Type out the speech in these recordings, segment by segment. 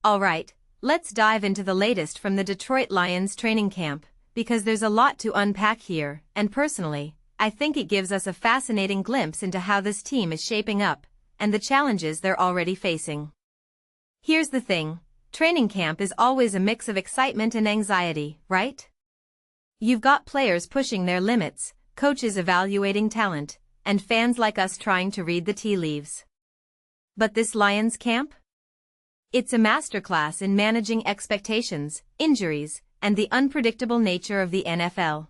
Alright, let's dive into the latest from the Detroit Lions training camp, because there's a lot to unpack here, and personally, I think it gives us a fascinating glimpse into how this team is shaping up, and the challenges they're already facing. Here's the thing, training camp is always a mix of excitement and anxiety, right? You've got players pushing their limits, coaches evaluating talent, and fans like us trying to read the tea leaves. But this Lions camp? It's a masterclass in managing expectations, injuries, and the unpredictable nature of the NFL.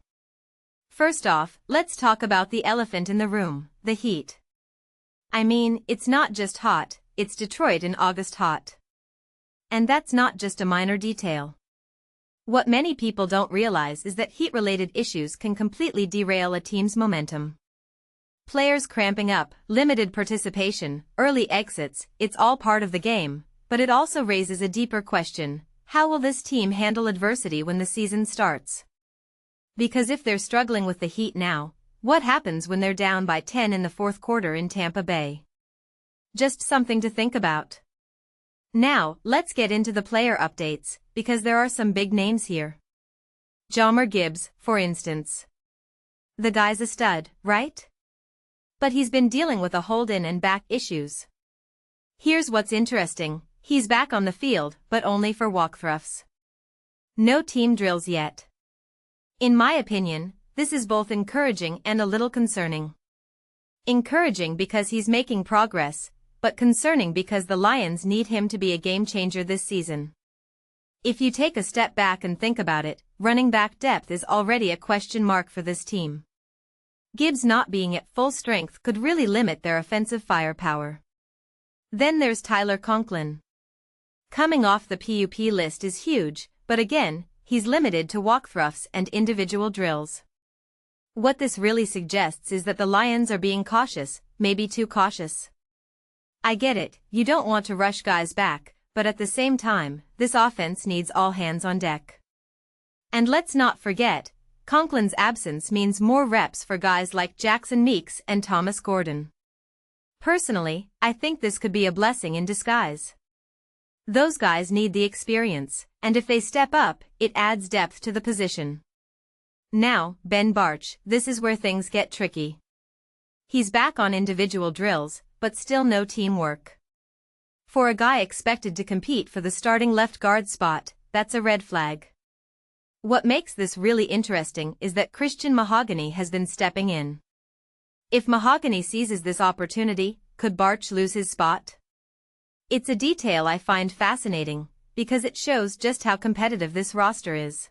First off, let's talk about the elephant in the room, the heat. I mean, it's not just hot, it's Detroit in August hot. And that's not just a minor detail. What many people don't realize is that heat-related issues can completely derail a team's momentum. Players cramping up, limited participation, early exits, it's all part of the game, but it also raises a deeper question: how will this team handle adversity when the season starts? Because if they're struggling with the heat now, what happens when they're down by 10 in the fourth quarter in Tampa Bay? Just something to think about. Now, let's get into the player updates, because there are some big names here. Jahmyr Gibbs, for instance. The guy's a stud, right? But he's been dealing with a hold-in and back issues. Here's what's interesting, he's back on the field, but only for walkthroughs. No team drills yet. In my opinion, this is both encouraging and a little concerning. Encouraging because he's making progress, but concerning because the Lions need him to be a game-changer this season. If you take a step back and think about it, running back depth is already a question mark for this team. Gibbs not being at full strength could really limit their offensive firepower. Then there's Tyler Conklin. Coming off the PUP list is huge, but again, he's limited to walkthroughs and individual drills. What this really suggests is that the Lions are being cautious, maybe too cautious. I get it, you don't want to rush guys back, but at the same time, this offense needs all hands on deck. And let's not forget, Conklin's absence means more reps for guys like Jackson Meeks and Thomas Gordon. Personally, I think this could be a blessing in disguise. Those guys need the experience, and if they step up, it adds depth to the position. Now, Ben Bartch, this is where things get tricky. He's back on individual drills, but still no teamwork. For a guy expected to compete for the starting left guard spot, that's a red flag. What makes this really interesting is that Christian Mahogany has been stepping in. If Mahogany seizes this opportunity, could Bartch lose his spot? It's a detail I find fascinating, because it shows just how competitive this roster is.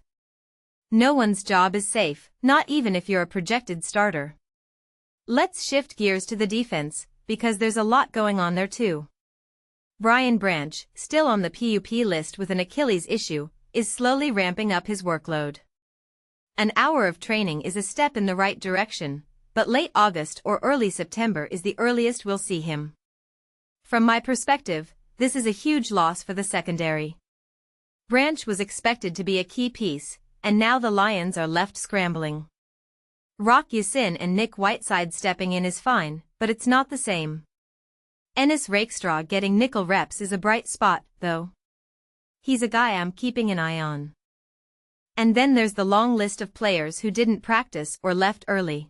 No one's job is safe, not even if you're a projected starter. Let's shift gears to the defense, because there's a lot going on there too. Brian Branch, still on the PUP list with an Achilles issue, is slowly ramping up his workload. An hour of training is a step in the right direction, but late August or early September is the earliest we'll see him. From my perspective, this is a huge loss for the secondary. Branch was expected to be a key piece, and now the Lions are left scrambling. Rock Ya-Sin and Nick Whiteside stepping in is fine, but it's not the same. Ennis Rakestraw getting nickel reps is a bright spot, though. He's a guy I'm keeping an eye on. And then there's the long list of players who didn't practice or left early.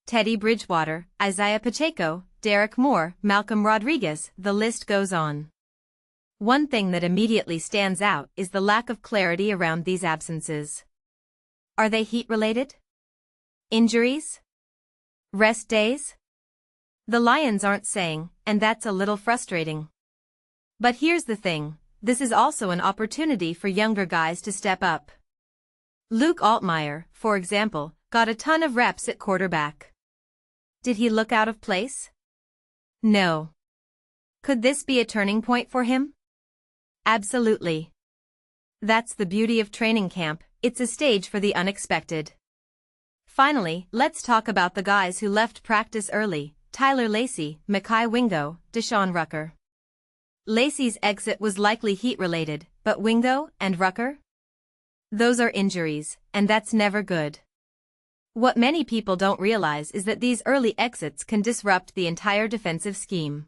Teddy Bridgewater, Isiah Pacheco, Derrick Moore, Malcolm Rodriguez, the list goes on. One thing that immediately stands out is the lack of clarity around these absences. Are they heat-related? Injuries? Rest days? The Lions aren't saying, and that's a little frustrating. But here's the thing. This is also an opportunity for younger guys to step up. Luke Altmyer, for example, got a ton of reps at quarterback. Did he look out of place? No. Could this be a turning point for him? Absolutely. That's the beauty of training camp, it's a stage for the unexpected. Finally, let's talk about the guys who left practice early: Tyler Lacey, Mekhi Wingo, De'Shawn Rucker. Lacey's exit was likely heat-related, but Wingo and Rucker? Those are injuries, and that's never good. What many people don't realize is that these early exits can disrupt the entire defensive scheme.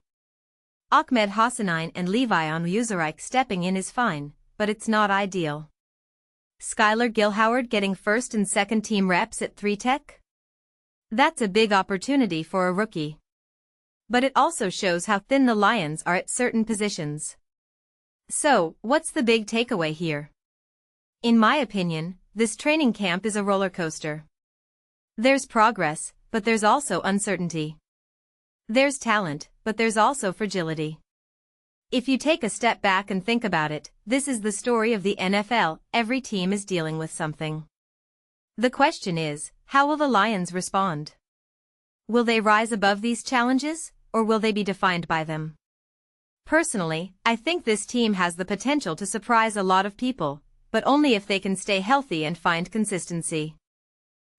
Ahmed Hassanein and Levi Onwuzurike stepping in is fine, but it's not ideal. Skylar Gilhoward getting first and second team reps at 3 Tech? That's a big opportunity for a rookie. But it also shows how thin the Lions are at certain positions. So, what's the big takeaway here? In my opinion, this training camp is a roller coaster. There's progress, but there's also uncertainty. There's talent, but there's also fragility. If you take a step back and think about it, this is the story of the NFL. Every team is dealing with something. The question is, how will the Lions respond? Will they rise above these challenges, or will they be defined by them? Personally, I think this team has the potential to surprise a lot of people, but only if they can stay healthy and find consistency.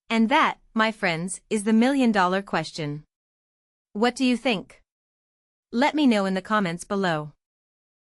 And that, my friends, is the million-dollar question. What do you think? Let me know in the comments below.